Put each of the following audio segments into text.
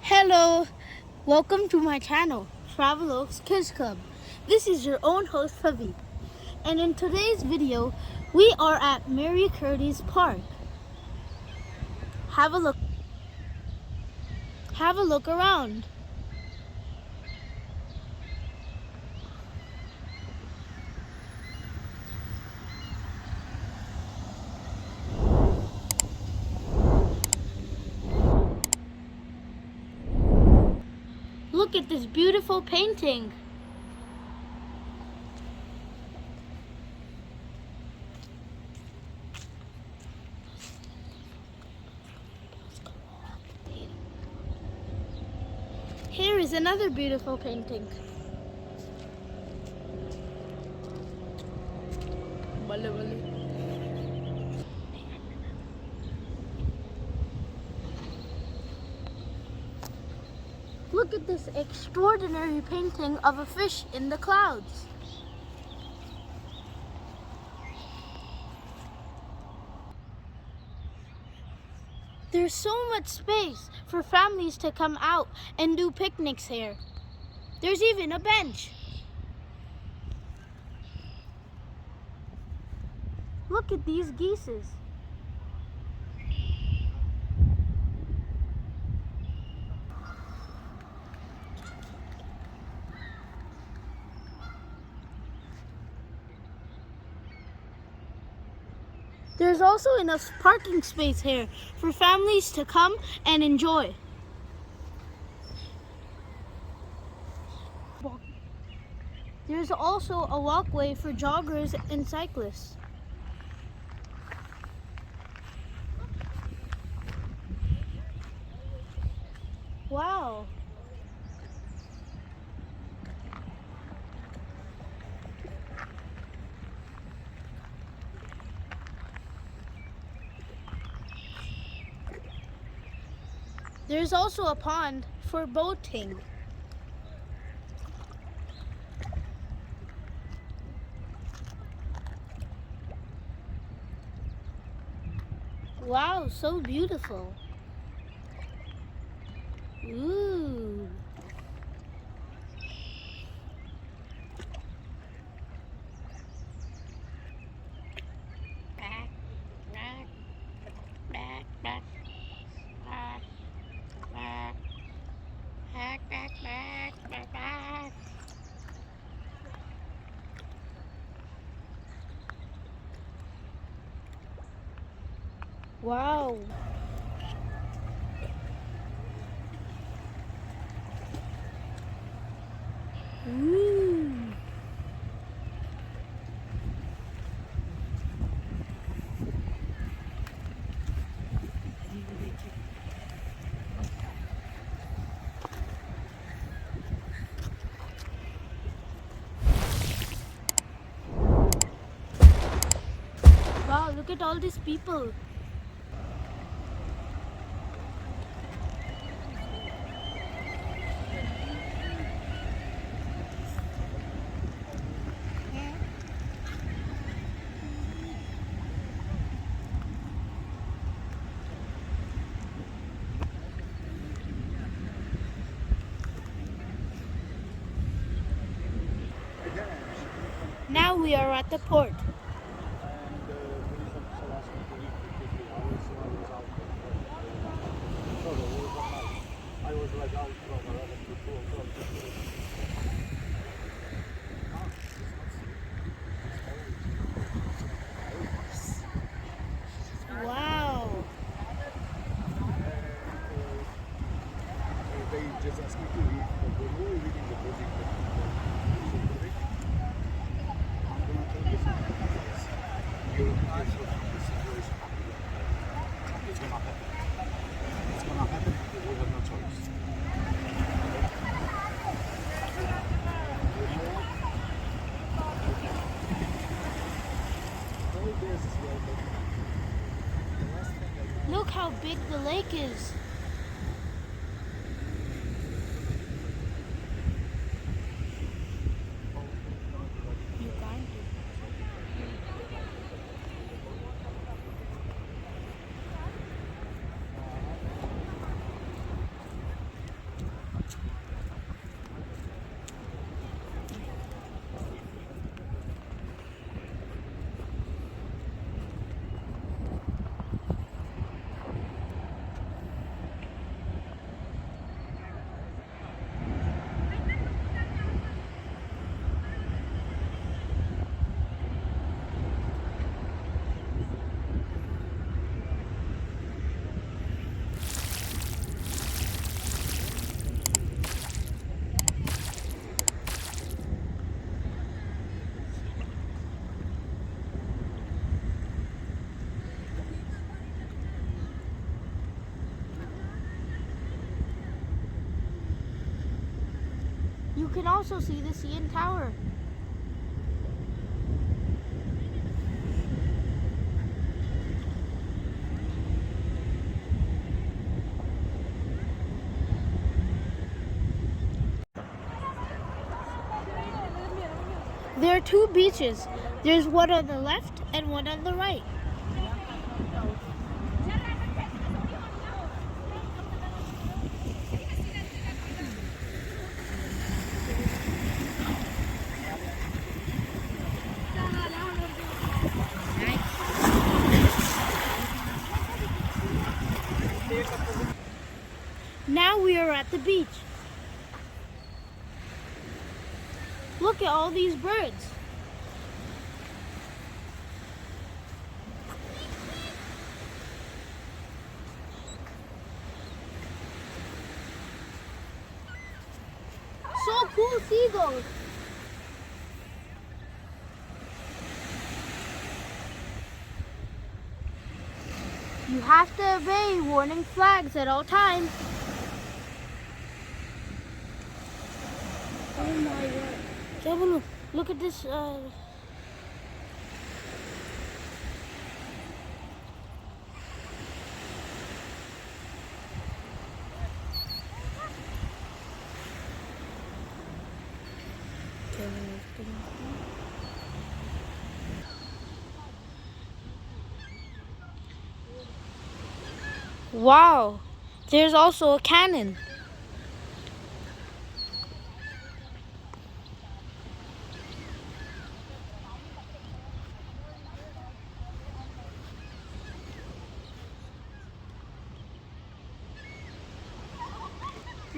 Hello, welcome to my channel, Travelo Kidz Club. This is your own host, Ravi. And in today's video, we are at Mary Curtis Park. Have a look around. Look at this beautiful painting. Here is another beautiful painting. Look at this extraordinary painting of a fish in the clouds. There's so much space for families to come out and do picnics here. There's even a bench. Look at these geese. There's also enough parking space here for families to come and enjoy. There's also a walkway for joggers and cyclists. Wow! There's also a pond for boating. Wow, so beautiful. Ooh. Wow. Ooh. Wow, look at all these people. Now we are at the port. Wow. They just asked me to leave, but we're really reading the project. I'm going to tell you something. You're in the situation. It's going to happen. It's going to happen because we have no choice. Look how big the lake is. you can also see the CN Tower. There are two beaches. There's one on the left and one on the right. Now we are at the beach. Look at all these birds. So cool, seagulls. You have to obey warning flags at all times. Oh my God. Travelo, look at this. Wow, there's also a cannon.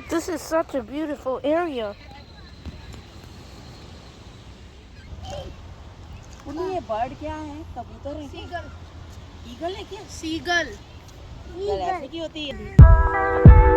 This is such a beautiful area. ये bird क्या है? कबूतर है? Seagull. Eagle है क्या? Seagull. Eagle ऐसे की होती है?